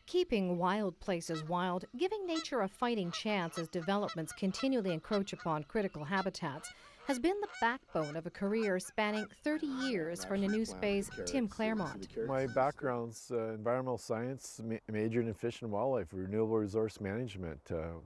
Keeping wild places wild, giving nature a fighting chance as developments continually encroach upon critical habitats, has been the backbone of a career spanning 30 years for Nanoose Bay's Tim Clermont. My background's environmental science, majored in fish and wildlife, renewable resource management,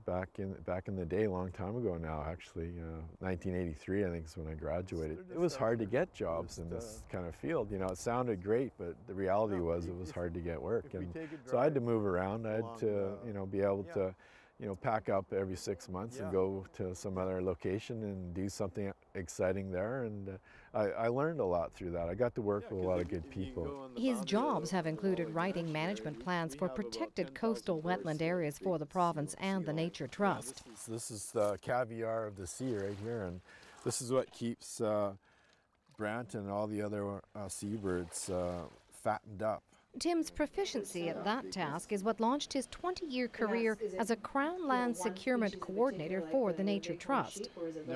back in the day, a long time ago now actually. 1983 I think is when I graduated. It was hard to get jobs in this kind of field. You know, it sounded great, but the reality was it was hard to get work. And so I had to move around. I had to, be able to pack up every 6 months and go to some other location and do something exciting there. And I learned a lot through that. I got to work with a lot of good people. His jobs have included writing management plans for protected coastal wetland areas for the province and the Nature Trust. This is the caviar of the sea right here, and this is what keeps Brant and all the other seabirds fattened up. Tim's proficiency at that task is what launched his 20-year career as a Crown Land Securement Coordinator for the Nature Trust.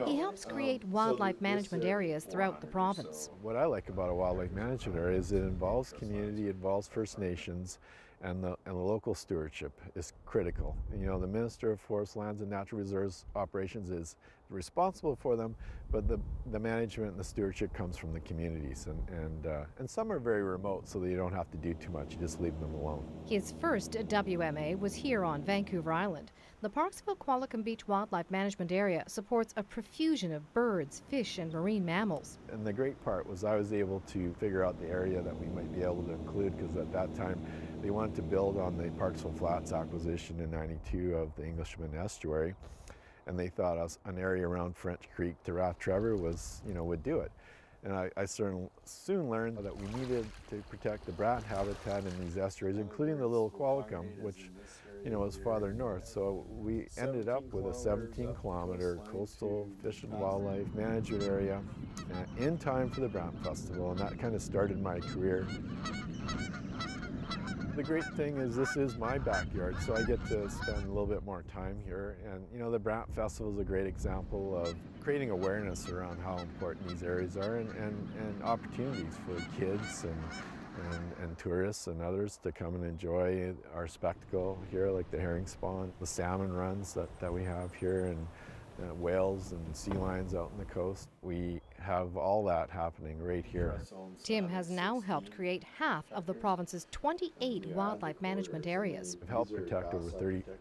He helps create wildlife management areas throughout the province. What I like about a wildlife management area is it involves community, it involves First Nations, and the local stewardship is critical. You know, the Minister of Forest Lands and Natural Reserves Operations is responsible for them, but the management and the stewardship comes from the communities, and some are very remote, so that you don't have to do too much, you just leave them alone. His first WMA was here on Vancouver Island. The Parksville Qualicum Beach Wildlife Management Area supports a profusion of birds, fish and marine mammals. And the great part was I was able to figure out the area that we might be able to include, because at that time they wanted to build on the Parksville Flats acquisition in '92 of the Englishman Estuary, and they thought an area around French Creek to Raft Trevor was, would do it. And I soon learned that we needed to protect the Brant habitat in these estuaries, including the Little Qualicum, which, was farther north. So we ended up with a 17-kilometer coastal fish and wildlife management area in time for the Brant Festival, and that kind of started my career. The great thing is this is my backyard, so I get to spend a little bit more time here. And the Brant Festival is a great example of creating awareness around how important these areas are, and opportunities for kids and tourists and others to come and enjoy our spectacle here, like the herring spawn, the salmon runs that we have here, and whales and sea lions out on the coast. We have all that happening right here. Tim has now helped create half of the province's 28 wildlife management areas. We've helped protect over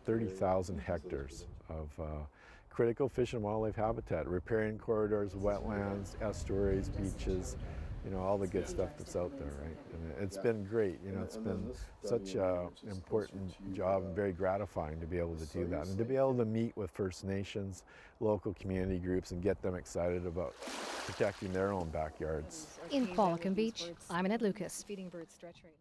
30,000 hectares of critical fish and wildlife habitat, riparian corridors, wetlands, estuaries, beaches, all the good stuff that's out there, right? And it's been great, it's been such an important job and very gratifying to be able to do that, and to be able to meet with First Nations, local community groups, and get them excited about protecting their own backyards. In Qualicum Beach, I'm Annette Lucas.